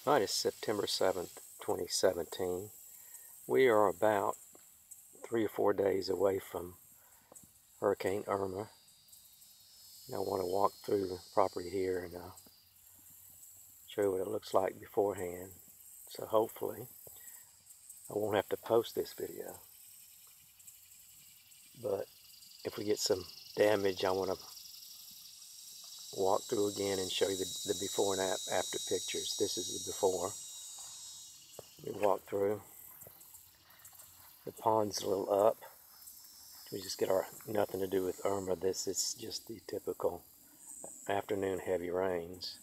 Tonight is September 7th, 2017. We are about 3 or 4 days away from Hurricane Irma. And I want to walk through the property here and show you what it looks like beforehand. So hopefully I won't have to post this video. But if we get some damage, I want to walk through again and show you the before and after pictures. This is the before. We walk through. The pond's a little up. We just get our nothing to do with Irma. This is just the typical afternoon heavy rains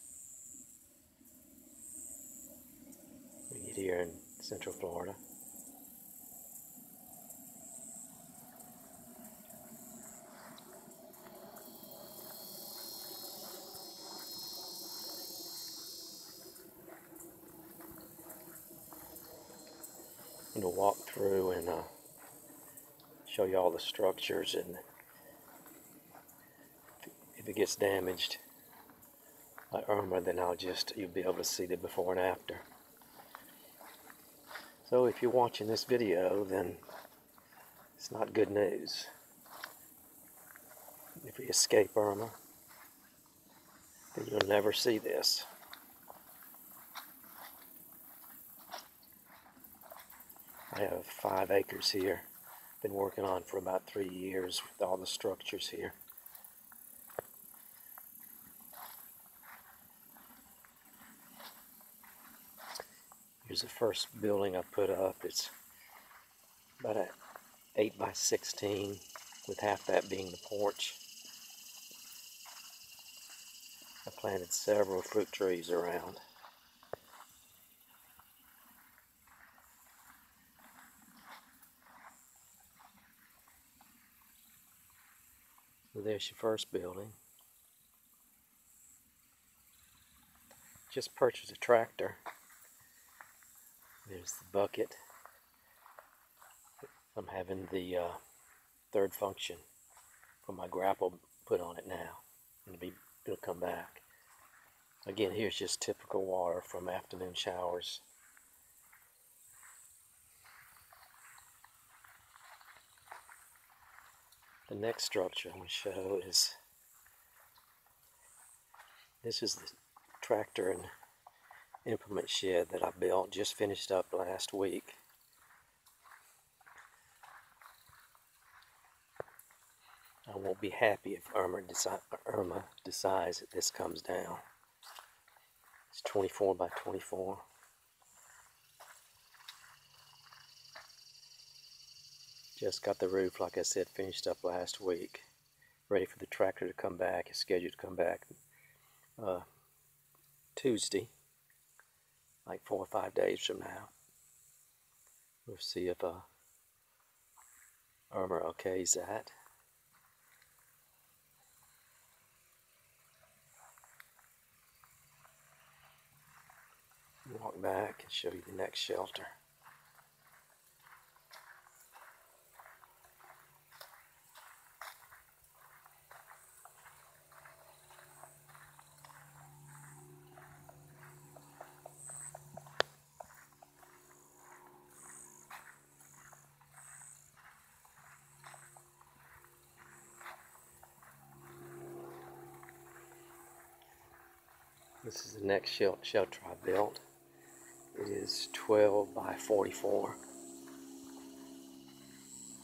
we get here in Central Florida. I'm going to walk through and show you all the structures, and if it gets damaged by Irma, then you'll be able to see the before and after. So if you're watching this video, then it's not good news. If we escape Irma, then you'll never see this. I have 5 acres here. Been working on for about 3 years with all the structures here. Here's the first building I put up. It's about an 8 by 16, with half that being the porch. I planted several fruit trees around. So there's your first building. Just purchased a tractor. There's the bucket. I'm having the third function for my grapple put on it now. It'll come back. Again, here's just typical water from afternoon showers. The next structure I'm going to show is, this is the tractor and implement shed that I built, just finished up last week. I won't be happy if Irma decides that this comes down. It's 24 by 24. Just got the roof, like I said, finished up last week. Ready for the tractor to come back. It's scheduled to come back Tuesday, like 4 or 5 days from now. We'll see if Irma okays that. Walk back and show you the next shelter. This is the next shelter I built. It is 12 by 44.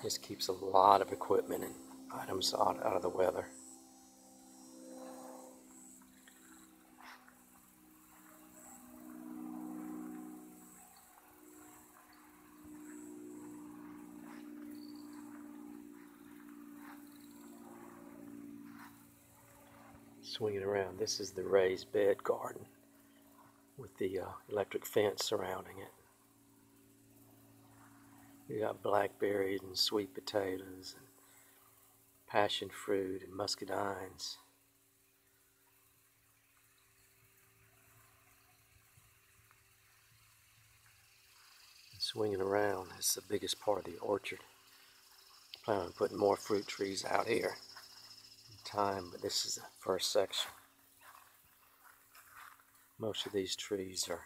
This keeps a lot of equipment and items out of the weather. Swinging around, this is the raised bed garden with the electric fence surrounding it. We got blackberries and sweet potatoes and passion fruit and muscadines. And swinging around is the biggest part of the orchard. Plan on putting more fruit trees out here in time, but this is the first section. Most of these trees are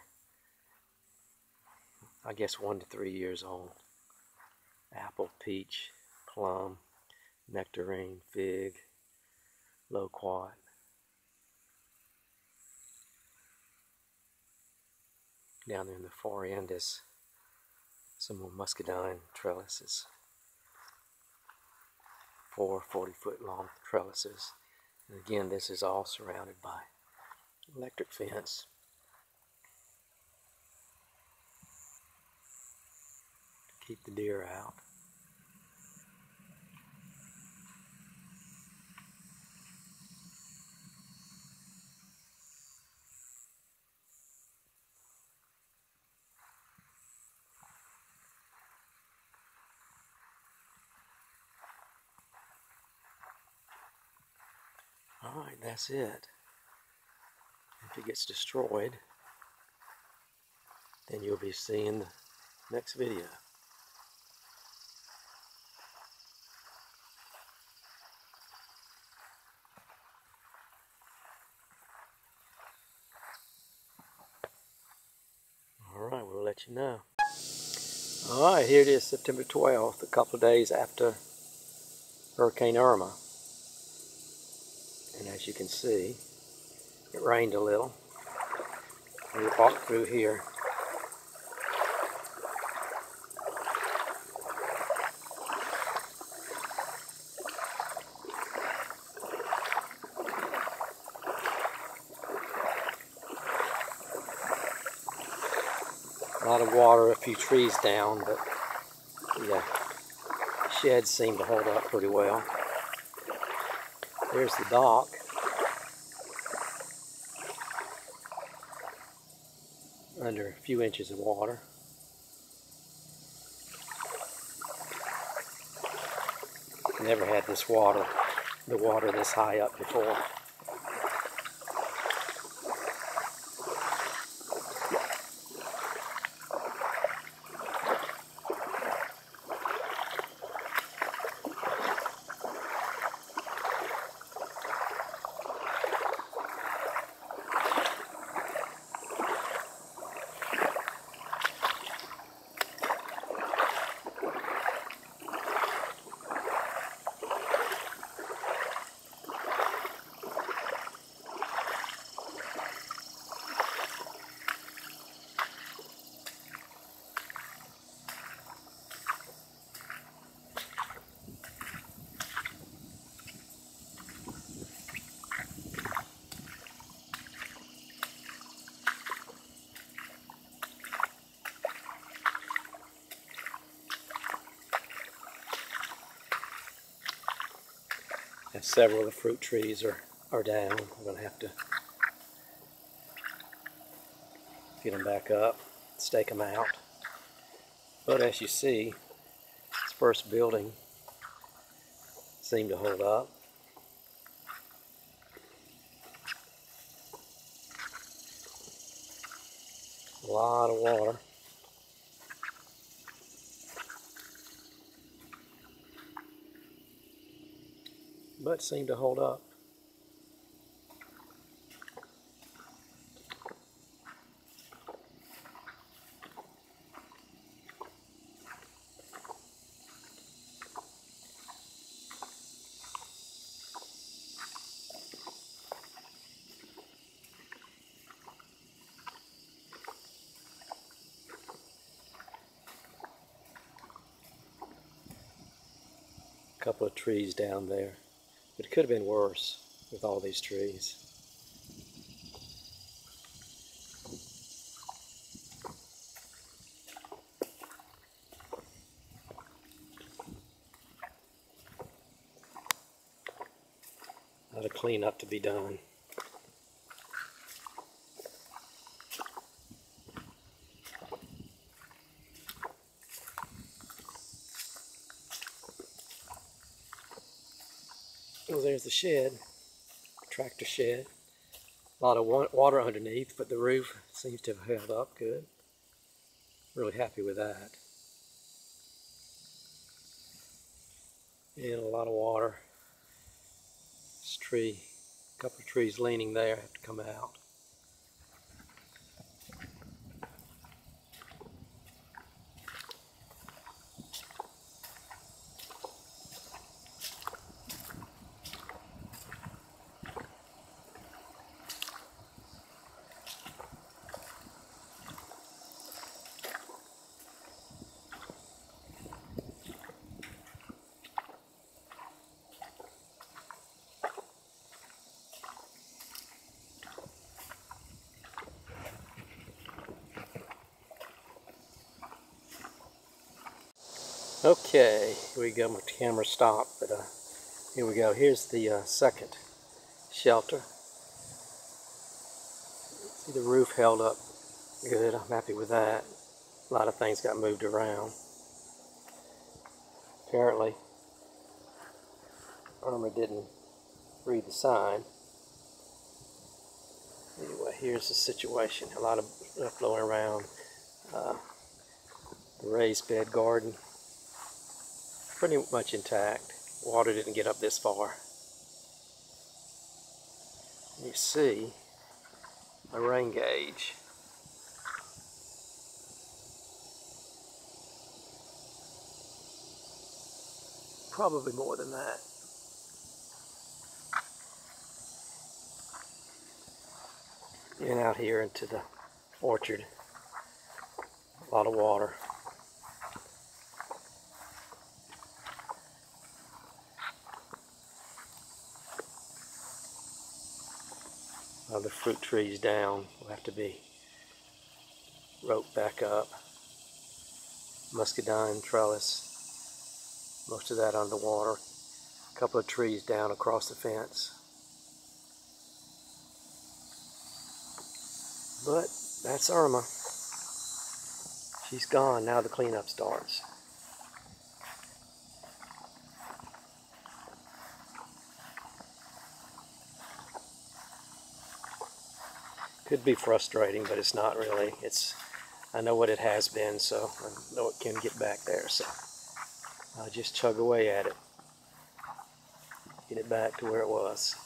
I guess 1 to 3 years old. Apple, peach, plum, nectarine, fig, loquat. Down there in the far end is some more muscadine trellises. 4 40-foot long trellises. And again, this is all surrounded by electric fence. To keep the deer out. Alright, that's it. If it gets destroyed, then you'll be seeing the next video. Alright, we'll let you know. Alright, here it is, September 12th, a couple of days after Hurricane Irma. And as you can see, it rained a little. We walked through here. A lot of water, a few trees down, but the sheds seem to hold up pretty well. There's the dock. Under a few inches of water. Never had the water this high up before. And several of the fruit trees are down. I'm going to have to get them back up, stake them out. But as you see, this first building seemed to hold up. A lot of water. But seemed to hold up. A couple of trees down there. But it could have been worse with all these trees. A lot of cleanup to be done. Well, there's the shed, tractor shed. A lot of water underneath, but the roof seems to have held up good. Really happy with that. And a lot of water. This tree, a couple of trees leaning there have to come out. Okay, here we go. My camera stopped, but here we go. Here's the second shelter. See, the roof held up good. I'm happy with that. A lot of things got moved around. Apparently, Irma didn't read the sign. Anyway, here's the situation. A lot of stuff blowing around. The raised bed garden, pretty much intact. Water didn't get up this far. You see a rain gauge. Probably more than that. And out here into the orchard, a lot of water. The fruit trees down will have to be roped back up. Muscadine trellis, most of that underwater. A couple of trees down across the fence. But that's Irma. She's gone. Now the cleanup starts. Could be frustrating, but it's not really. I know what it has been, so I know it can get back there. So I'll just chug away at it. Get it back to where it was.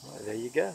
Well, there you go.